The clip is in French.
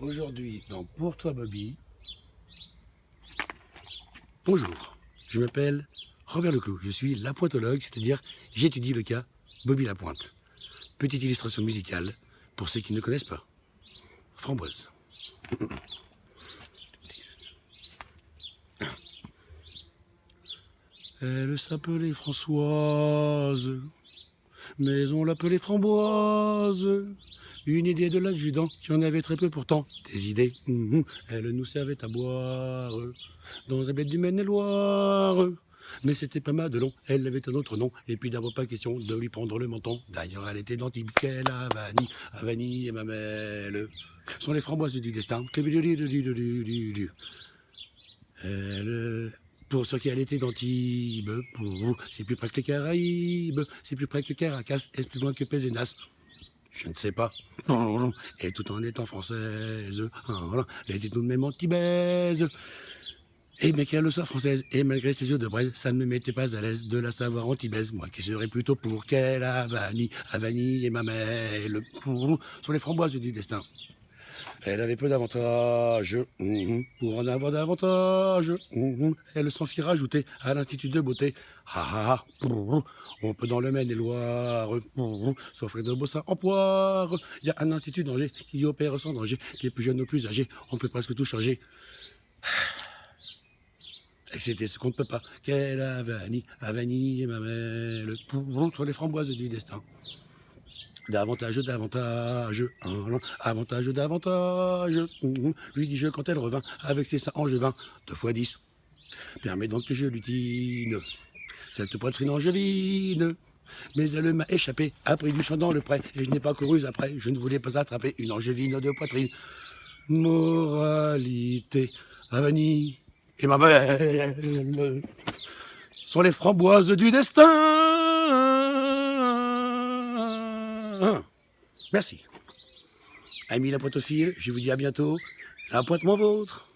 Aujourd'hui, dans Pour toi Bobby, bonjour, je m'appelle Robert Leclou, je suis lapointologue, c'est-à-dire j'étudie le cas Bobby Lapointe. Petite illustration musicale pour ceux qui ne connaissent pas. Framboise. Elle s'appelait Françoise, mais on l'appelait Framboise. Une idée de l'adjudant, qui en avait très peu pourtant. Des idées, elle nous servait à boire dans un bled du Maine-et-Loire. Mais c'était pas Madelon, elle avait un autre nom, et puis d'abord pas question de lui prendre le menton. D'ailleurs, elle était d'Antibes, qu'elle a Vanille et Mamelle sont les framboises du destin. Elle, pour ce qu'elle était d'Antibes, c'est plus près que les Caraïbes, c'est plus près que Caracas, et plus loin que Pézenas. Je ne sais pas. Et tout en étant française, elle était tout de même antibaise. Et bien qu'elle soit française, et malgré ses yeux de braise, ça ne me mettait pas à l'aise de la savoir antibaise. Moi qui serais plutôt pour qu'elle a Vanille et Mamelle, sur les framboises du destin. Elle avait peu d'avantages, pour en avoir davantage, elle s'en fit rajouter à l'Institut de beauté. On peut dans le Maine-et-Loire, s'offrir de beaux seins en poire. Il y a un institut d'Angers qui opère sans danger, qui est plus jeune ou plus âgé, on peut presque tout changer. Et c'était ce qu'on ne peut pas, qu'elle a Vanille et Mamelle, sur les framboises du destin. Davantage, lui dis-je quand elle revint avec ses seins angevins, 2 fois 10. Permets donc que je lutine cette poitrine angevine. Mais elle m'a échappé, après du chant dans le pré, et je n'ai pas couru après, je ne voulais pas attraper une angevine de poitrine. Moralité, à Vanille et Mamelle sont les framboises du destin. Merci. Amis la pointophile, je vous dis à bientôt. La pointe mon vôtre.